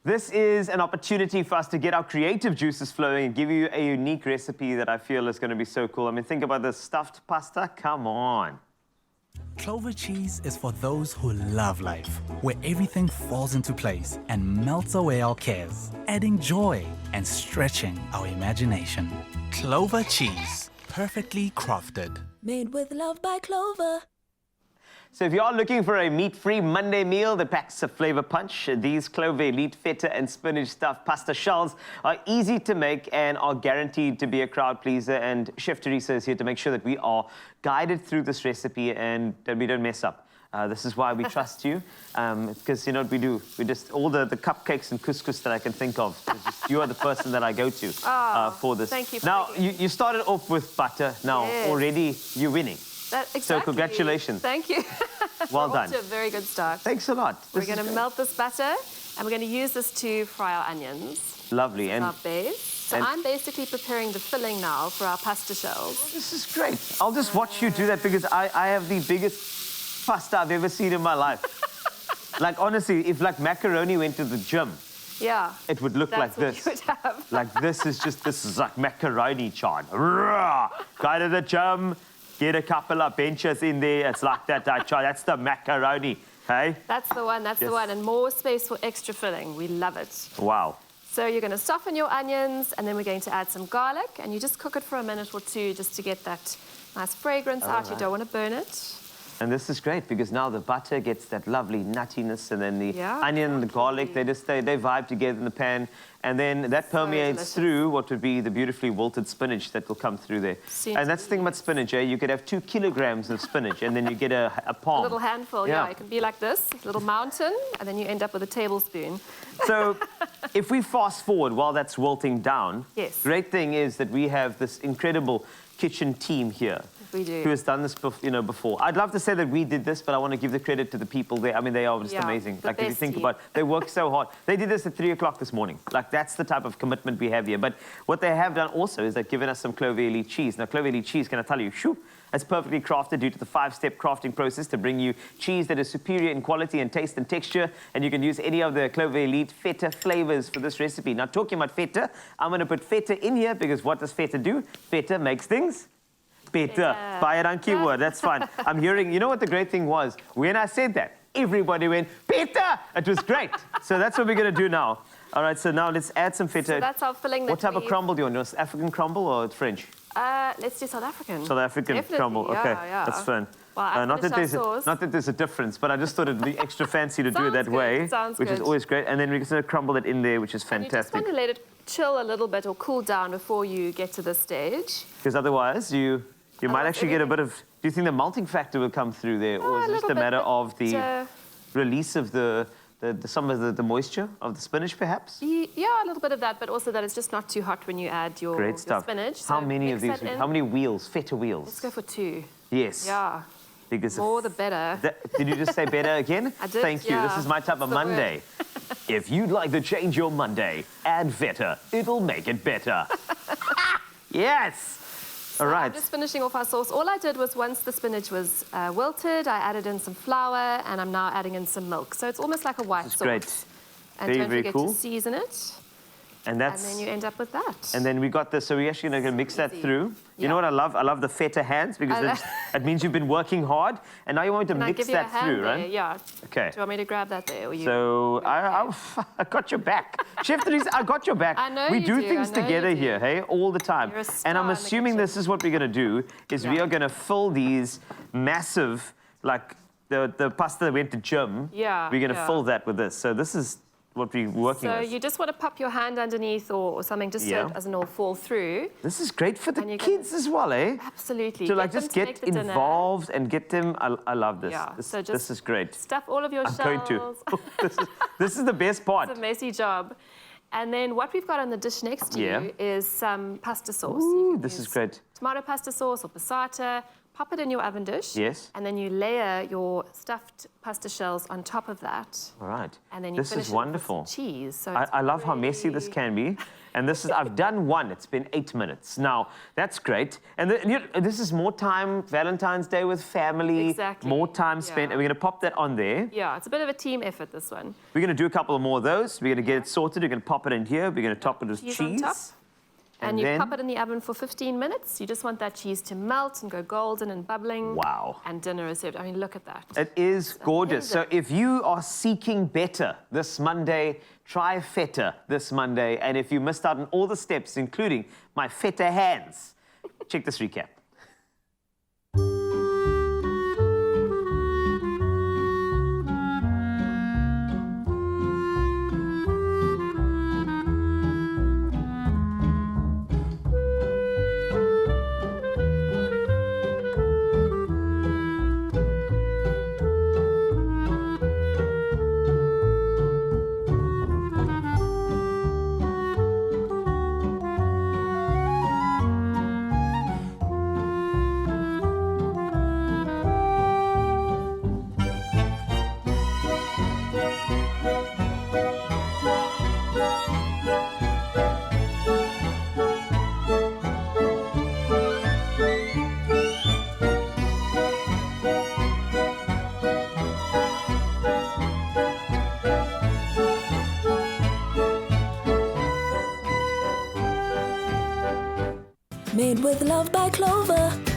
This is an opportunity for us to get our creative juices flowing and give you a unique recipe that I feel is going to be so cool. I mean, think about this stuffed pasta. Come on. Clover cheese is for those who love life, where everything falls into place and melts away our cares, adding joy and stretching our imagination. Clover cheese, perfectly crafted. Made with love by Clover. So if you are looking for a meat-free Monday meal that packs a flavor punch, these Clover Elite Feta and Spinach stuffed pasta shells are easy to make and are guaranteed to be a crowd pleaser. And Chef Teresa is here to make sure that we are guided through this recipe and that we don't mess up. This is why we trust you, because you know what we do. We just, all the cupcakes and couscous that I can think of, you are the person that I go to for this. Thank you. Now, you started off with butter. Now, already you're winning. Exactly. So congratulations. Thank you. Well We're done. off to a very good start. Thanks a lot. We're going to melt this butter, and we're going to use this to fry our onions. Lovely. And our base. So I'm basically preparing the filling now for our pasta shells. this is great. I'll just watch you do that because I have the biggest pasta I've ever seen in my life. Like, honestly, if like macaroni went to the gym, yeah, it would look like this. That's what you would have. Like, this is like macaroni chart. Guy to the gym. Get a couple of benches in there. It's like that. That's the macaroni, hey? That's the one, that's the one. And more space for extra filling. We love it. Wow. So you're going to soften your onions, and then we're going to add some garlic, and you just cook it for a minute or two just to get that nice fragrance out. You don't want to burn it. And this is great because now the butter gets that lovely nuttiness, and then the onion and the garlic, they vibe together in the pan. And then that permeates through what would be the beautifully wilted spinach that will come through there. And that's the thing about spinach, eh? You could have 2 kilograms of spinach and then you get a palm. A little handful, yeah. It can be like this, a little mountain, and then you end up with a tablespoon. So if we fast forward while that's wilting down, great thing is that we have this incredible kitchen team here. We do. Who has done this before. I'd love to say that we did this, but I want to give the credit to the people there. I mean, they are just amazing. Like, if you think about it, they work so hard. They did this at 3 o'clock this morning. Like, that's the type of commitment we have here. But what they have done also is they've given us some Clover Elite cheese. Now, Clover Elite cheese, can I tell you, it's perfectly crafted due to the 5-step crafting process to bring you cheese that is superior in quality and taste and texture. And you can use any of the Clover Elite Feta flavors for this recipe. Now, talking about Feta, I'm going to put Feta in here because what does Feta do? Feta makes things better. Baie dankie word, that's fine. I'm hearing, you know what the great thing was? When I said that, everybody went, Feta! It was great. So that's what we're going to do now. All right, so now let's add some Feta. So that's our filling. What type of crumble do you want? African crumble or French? Let's do South African. South African crumble, okay. That's fun. Well, not that there's a difference, but I just thought it'd be extra fancy to do it that way, which is always great. And then we can sort of crumble it in there, which is fantastic. You just want to let it chill a little bit or cool down before you get to this stage. Because otherwise, you might actually get a bit of... Do you think the melting factor will come through there? Or is it just a matter of the release of some of the moisture of the spinach, perhaps? Yeah, a little bit of that, but also that it's just not too hot when you add your spinach. How many of these? How many wheels, Feta wheels? Let's go for 2. Yes. Yeah. Because more the better. Did you just say better again? I did, Thank you. This is my type of Monday. If you'd like to change your Monday, add Feta. It'll make it better. Yes! So all right. I'm just finishing off our sauce. All I did was once the spinach was wilted, I added in some flour, and I'm now adding in some milk. So it's almost like a white sauce. Great. And don't forget to season it. And then you end up with that. And then we got this, so we're actually going to mix that through. You know what I love? I love the Feta hands because it means you've been working hard, and now you want me to mix that through, right? Yeah. Okay. Do you want me to grab that there? Or you so I got your back. Chef Teresa, I got your back. I know we you do do. things together here, hey, all the time. You're a star and I'm assuming this is what we're going to do, is we are going to fill these massive, like the pasta that went to gym. Yeah. We're going to fill that with this. So this is what we're working with. So you just want to pop your hand underneath or something just so it doesn't all fall through. This is great for the kids as well, eh? Absolutely. To like just get involved and get them. I love this. Yeah. This is great. Stuff all of your shells. I'm going to. This is the best part. It's a messy job. And then what we've got on the dish next to you is some pasta sauce. Ooh, this is great. Tomato pasta sauce or passata, pop it in your oven dish. Yes. And then you layer your stuffed pasta shells on top of that. All right. And then you this finish is it with wonderful. some cheese. So I love how messy this can be. And this is, I've done one, it's been 8 minutes. Now, that's great. And this is more time, Valentine's Day with family. Exactly. More time spent. Yeah. And we're gonna pop that on there. Yeah, it's a bit of a team effort, this one. We're gonna do a couple more of those. We're gonna get it sorted. We're gonna pop it in here. We're gonna top it with Cheese on top. cheese. And you then, pop it in the oven for 15 minutes. You just want that cheese to melt and go golden and bubbling. Wow. And dinner is served. I mean, look at that. It is gorgeous. So amazing. if you are seeking better this Monday, try Feta this Monday. And if you missed out on all the steps, including my Feta hands, check this recap. Made with love by Clover.